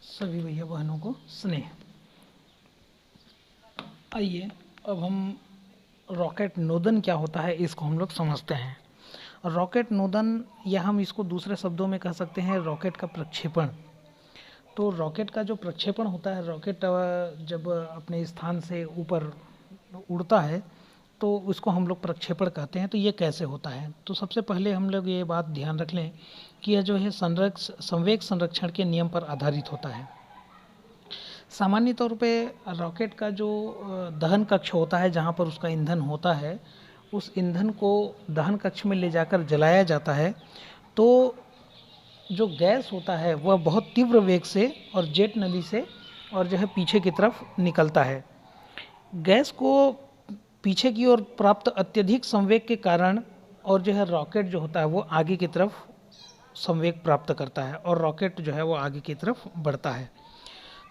सभी भैया बहनों को स्नेह। आइए अब हम रॉकेट नोदन क्या होता है इसको हम लोग समझते हैं। रॉकेट नोदन या हम इसको दूसरे शब्दों में कह सकते हैं रॉकेट का प्रक्षेपण। तो रॉकेट का जो प्रक्षेपण होता है, रॉकेट जब अपने स्थान से ऊपर उड़ता है तो उसको हम लोग प्रक्षेपण कहते हैं। तो ये कैसे होता है, तो सबसे पहले हम लोग ये बात ध्यान रख लें कि यह जो है संवेग संरक्षण के नियम पर आधारित होता है। सामान्य तौर पे रॉकेट का जो दहन कक्ष होता है, जहाँ पर उसका ईंधन होता है, उस ईंधन को दहन कक्ष में ले जाकर जलाया जाता है। तो जो गैस होता है वह बहुत तीव्र वेग से और जेट नली से और जो है पीछे की तरफ निकलता है। गैस को पीछे की ओर प्राप्त अत्यधिक संवेग के कारण और जो है रॉकेट जो होता है वो आगे की तरफ संवेग प्राप्त करता है और रॉकेट जो है वो आगे की तरफ बढ़ता है।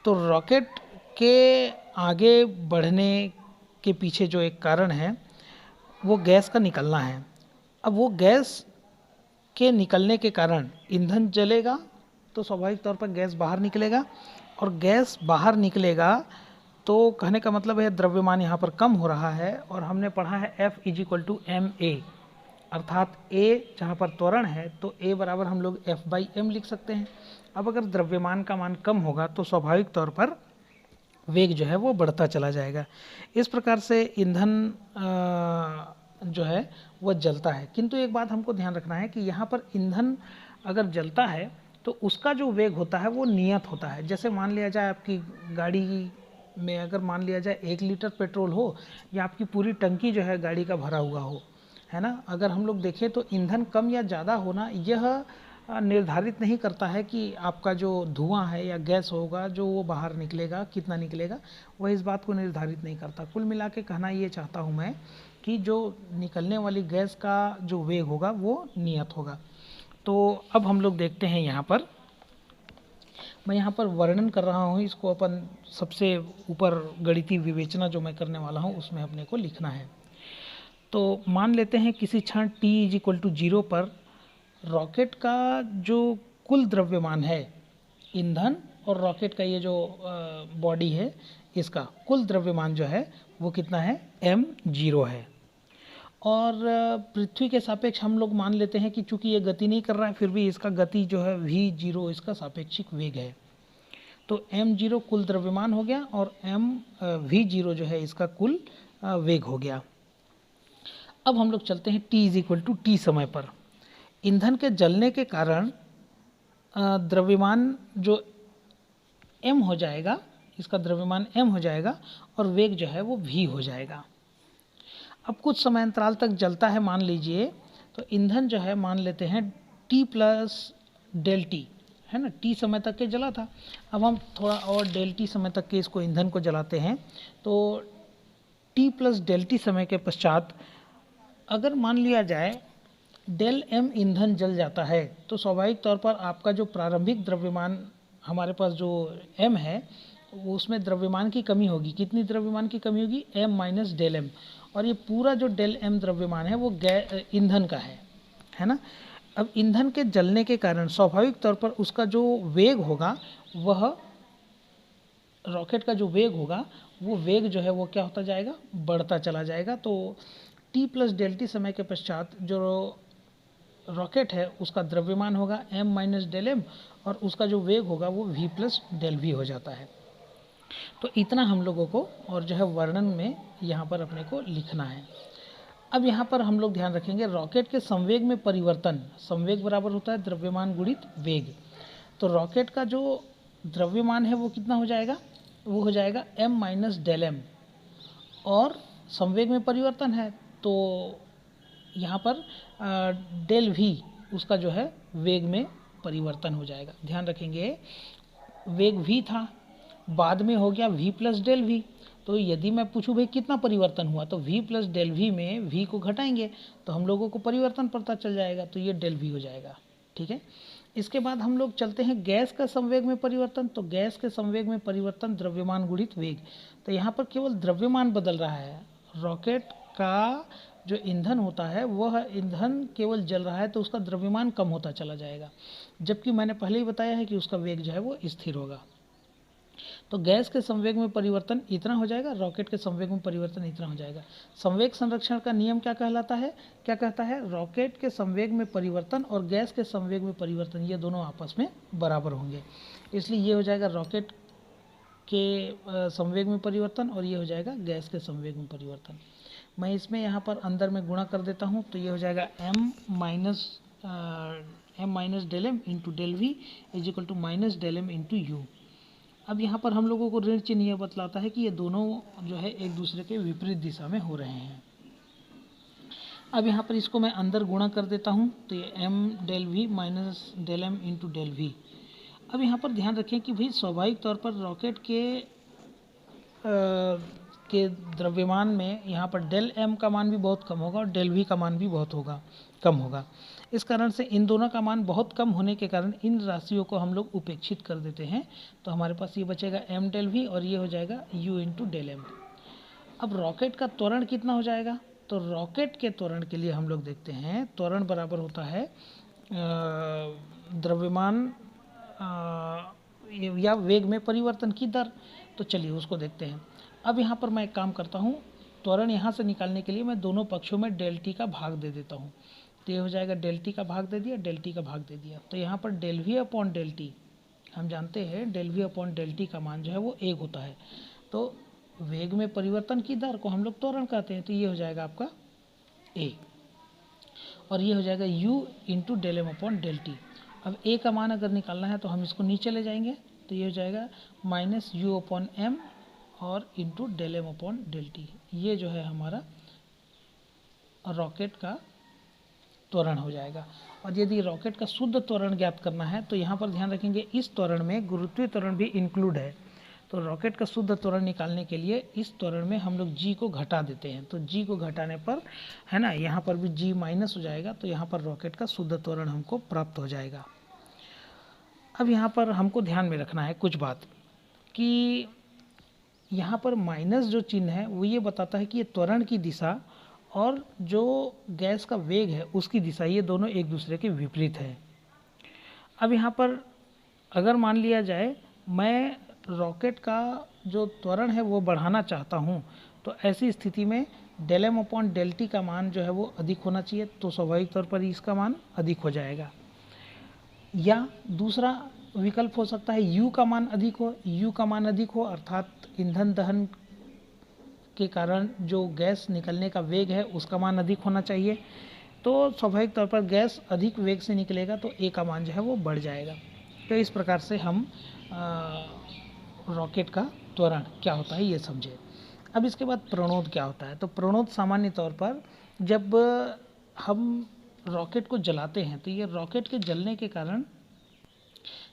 तो रॉकेट के आगे बढ़ने के पीछे जो एक कारण है वो गैस का निकलना है। अब वो गैस के निकलने के कारण ईंधन जलेगा तो स्वाभाविक तौर पर गैस बाहर निकलेगा, और गैस बाहर निकलेगा तो कहने का मतलब है द्रव्यमान यहाँ पर कम हो रहा है। और हमने पढ़ा है F = ma, अर्थात A जहाँ पर त्वरण है तो A बराबर हम लोग F/m लिख सकते हैं। अब अगर द्रव्यमान का मान कम होगा तो स्वाभाविक तौर पर वेग जो है वो बढ़ता चला जाएगा। इस प्रकार से ईंधन जो है वह जलता है। किंतु एक बात हमको ध्यान रखना है कि यहाँ पर ईंधन अगर जलता है तो उसका जो वेग होता है वो नियत होता है। जैसे मान लिया जाए आपकी गाड़ी में अगर मान लिया जाए 1 लीटर पेट्रोल हो या आपकी पूरी टंकी जो है गाड़ी का भरा हुआ हो, है ना, अगर हम लोग देखें तो ईंधन कम या ज़्यादा होना यह निर्धारित नहीं करता है कि आपका जो धुआं है या गैस होगा जो वो बाहर निकलेगा कितना निकलेगा, वह इस बात को निर्धारित नहीं करता। कुल मिला के कहना ये चाहता हूँ मैं कि जो निकलने वाली गैस का जो वेग होगा वो नियत होगा। तो अब हम लोग देखते हैं यहाँ पर, मैं यहाँ पर वर्णन कर रहा हूँ, इसको अपन सबसे ऊपर गणितीय विवेचना जो मैं करने वाला हूँ उसमें अपने को लिखना है। तो मान लेते हैं किसी क्षण t = 0 पर रॉकेट का जो कुल द्रव्यमान है, ईंधन और रॉकेट का ये जो बॉडी है, इसका कुल द्रव्यमान जो है वो कितना है, m0 है। और पृथ्वी के सापेक्ष हम लोग मान लेते हैं कि चूंकि ये गति नहीं कर रहा है फिर भी इसका गति जो है v0 इसका सापेक्षिक वेग है। तो m0 कुल द्रव्यमान हो गया और v0 जो है इसका कुल वेग हो गया। अब हम लोग चलते हैं t = t समय पर। ईंधन के जलने के कारण द्रव्यमान जो m हो जाएगा, इसका द्रव्यमान m हो जाएगा और वेग जो है वो v हो जाएगा। अब कुछ समय अंतराल तक जलता है मान लीजिए, तो ईंधन जो है मान लेते हैं t + ΔT, है ना, t समय तक के जला था। अब हम थोड़ा और ΔT समय तक के इसको ईंधन को जलाते हैं। तो t + ΔT समय के पश्चात अगर मान लिया जाए ΔM ईंधन जल जाता है तो स्वाभाविक तौर पर आपका जो प्रारंभिक द्रव्यमान हमारे पास जो m है वो उसमें द्रव्यमान की कमी होगी। कितनी द्रव्यमान की कमी होगी, m - ΔM, और ये पूरा जो ΔM द्रव्यमान है वो ईंधन का है ना। अब ईंधन के जलने के कारण स्वाभाविक तौर पर उसका जो वेग होगा, वह रॉकेट का जो वेग होगा वो वेग जो है वो क्या होता जाएगा, बढ़ता चला जाएगा। तो t + ΔT समय के पश्चात जो रॉकेट है उसका द्रव्यमान होगा m - ΔM और उसका जो वेग होगा वो v + ΔV हो जाता है। तो इतना हम लोगों को और जो है वर्णन में यहाँ पर अपने को लिखना है। अब यहाँ पर हम लोग ध्यान रखेंगे रॉकेट के संवेग में परिवर्तन, संवेग बराबर होता है द्रव्यमान गुणित वेग। तो रॉकेट का जो द्रव्यमान है वो कितना हो जाएगा, वो हो जाएगा m - ΔM, और संवेग में परिवर्तन है तो यहाँ पर ΔV उसका जो है वेग में परिवर्तन हो जाएगा। ध्यान रखेंगे वेग v था, बाद में हो गया v + ΔV। तो यदि मैं पूछूं भाई कितना परिवर्तन हुआ, तो v + ΔV में v को घटाएंगे तो हम लोगों को परिवर्तन पता चल जाएगा, तो ये ΔV हो जाएगा। ठीक है, इसके बाद हम लोग चलते हैं गैस का संवेग में परिवर्तन। तो गैस के संवेग में परिवर्तन द्रव्यमान गुणित वेग। तो यहाँ पर केवल द्रव्यमान बदल रहा है, रॉकेट का जो ईंधन होता है वह ईंधन केवल जल रहा है तो उसका द्रव्यमान कम होता चला जाएगा, जबकि मैंने पहले ही बताया है कि उसका वेग जो है वो स्थिर होगा। तो गैस के संवेग में परिवर्तन इतना हो जाएगा, रॉकेट के संवेग में परिवर्तन इतना हो जाएगा। संवेग संरक्षण का नियम क्या कहलाता है, क्या कहता है, रॉकेट के संवेग में परिवर्तन और गैस के संवेग में परिवर्तन ये दोनों आपस में बराबर होंगे, इसलिए ये हो जाएगा रॉकेट के संवेग में परिवर्तन और ये हो जाएगा गैस के संवेग में परिवर्तन। मैं इसमें यहाँ पर अंदर में गुणा कर देता हूँ, तो ये हो जाएगा m minus del m into del v is equal to minus del m into u. अब यहाँ पर हम लोगों को ऋण चिन्ह यह बतलाता है कि ये दोनों जो है एक दूसरे के विपरीत दिशा में हो रहे हैं। अब यहाँ पर इसको मैं अंदर गुणा कर देता हूँ, तो ये m del v minus del m into del v. अब यहाँ पर ध्यान रखें कि भाई स्वाभाविक तौर पर रॉकेट के द्रव्यमान में यहाँ पर डेल एम का मान भी बहुत कम होगा और डेल वी का मान भी बहुत कम होगा। इस कारण से इन दोनों का मान बहुत कम होने के कारण इन राशियों को हम लोग उपेक्षित कर देते हैं, तो हमारे पास ये बचेगा m डेल वी और ये हो जाएगा u इंटू डेल एम। अब रॉकेट का त्वरण कितना हो जाएगा, तो रॉकेट के त्वरण के लिए हम लोग देखते हैं त्वरण बराबर होता है द्रव्यमान या वेग में परिवर्तन की दर। तो चलिए उसको देखते हैं। अब यहाँ पर मैं एक काम करता हूँ, त्वरण यहाँ से निकालने के लिए मैं दोनों पक्षों में डेल टी का भाग दे देता हूँ, तो ये हो जाएगा डेल टी का भाग दे दिया, डेल टी का भाग दे दिया, तो यहाँ पर del v upon del t, हम जानते हैं del v upon del t का मान जो है वो 1 होता है, तो वेग में परिवर्तन की दर को हम लोग त्वरण कहते हैं, तो ये हो जाएगा आपका a और ये हो जाएगा u into del m upon del t. अब a का मान अगर निकालना है तो हम इसको नीचे ले जाएंगे, तो ये हो जाएगा माइनस यू अपॉन एम और into del m upon del t. ये जो है हमारा रॉकेट का त्वरण हो जाएगा। और यदि रॉकेट का शुद्ध त्वरण ज्ञात करना है तो यहाँ पर ध्यान रखेंगे इस त्वरण में गुरुत्वीय त्वरण भी इंक्लूड है, तो रॉकेट का शुद्ध त्वरण निकालने के लिए इस त्वरण में हम लोग g को घटा देते हैं, तो g को घटाने पर है ना यहाँ पर भी g माइनस हो जाएगा, तो यहाँ पर रॉकेट का शुद्ध त्वरण हमको प्राप्त हो जाएगा। अब यहाँ पर हमको ध्यान में रखना है कुछ बात कि यहाँ पर माइनस जो चिन्ह है वो ये बताता है कि ये त्वरण की दिशा और जो गैस का वेग है उसकी दिशा ये दोनों एक दूसरे के विपरीत है। अब यहाँ पर अगर मान लिया जाए मैं रॉकेट का जो त्वरण है वो बढ़ाना चाहता हूँ, तो ऐसी स्थिति में del m upon del t का मान जो है वो अधिक होना चाहिए, तो स्वाभाविक तौर पर इसका मान अधिक हो जाएगा। या दूसरा विकल्प हो सकता है u का मान अधिक हो, u का मान अधिक हो अर्थात ईंधन दहन के कारण जो गैस निकलने का वेग है उसका मान अधिक होना चाहिए, तो स्वाभाविक तौर पर गैस अधिक वेग से निकलेगा तो a का मान जो है वो बढ़ जाएगा। तो इस प्रकार से हम रॉकेट का त्वरण क्या होता है ये समझे। अब इसके बाद प्रणोद क्या होता है, तो प्रणोद सामान्य तौर पर जब हम रॉकेट को जलाते हैं तो ये रॉकेट के जलने के कारण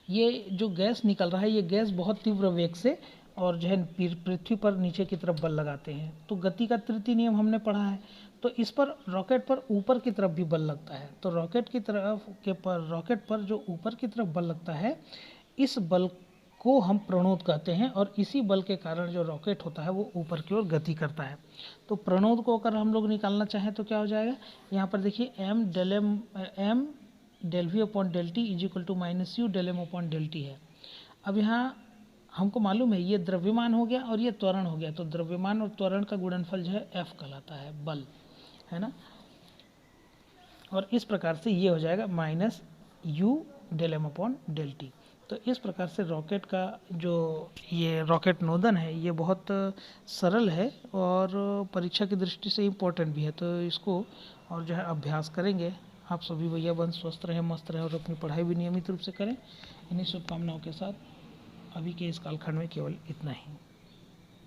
ये जो गैस निकल रहा है ये गैस बहुत तीव्र वेग से और जो है पृथ्वी पर नीचे की तरफ बल लगाते हैं, तो गति का तृतीय नियम हमने पढ़ा है, तो इस पर रॉकेट पर ऊपर की तरफ भी बल लगता है, तो रॉकेट पर जो ऊपर की तरफ बल लगता है इस बल को हम प्रणोद कहते हैं और इसी बल के कारण जो रॉकेट होता है वो ऊपर की ओर गति करता है। तो प्रणोद को अगर हम लोग निकालना चाहें तो क्या हो जाएगा, यहाँ पर देखिए m del v upon del t is equal to minus u del m upon del t है। अब यहाँ हमको मालूम है ये द्रव्यमान हो गया और ये त्वरण हो गया, तो द्रव्यमान और त्वरण का गुणनफल जो है F कहलाता है, बल है ना, और इस प्रकार से ये हो जाएगा minus u del m upon del t. तो इस प्रकार से रॉकेट का जो ये रॉकेट नोदन है ये बहुत सरल है और परीक्षा की दृष्टि से इम्पोर्टेंट भी है, तो इसको और जो है अभ्यास करेंगे। आप सभी भैया बन स्वस्थ रहें, मस्त रहें और अपनी पढ़ाई भी नियमित रूप से करें। इन्हीं शुभकामनाओं के साथ अभी के इस कालखंड में केवल इतना ही।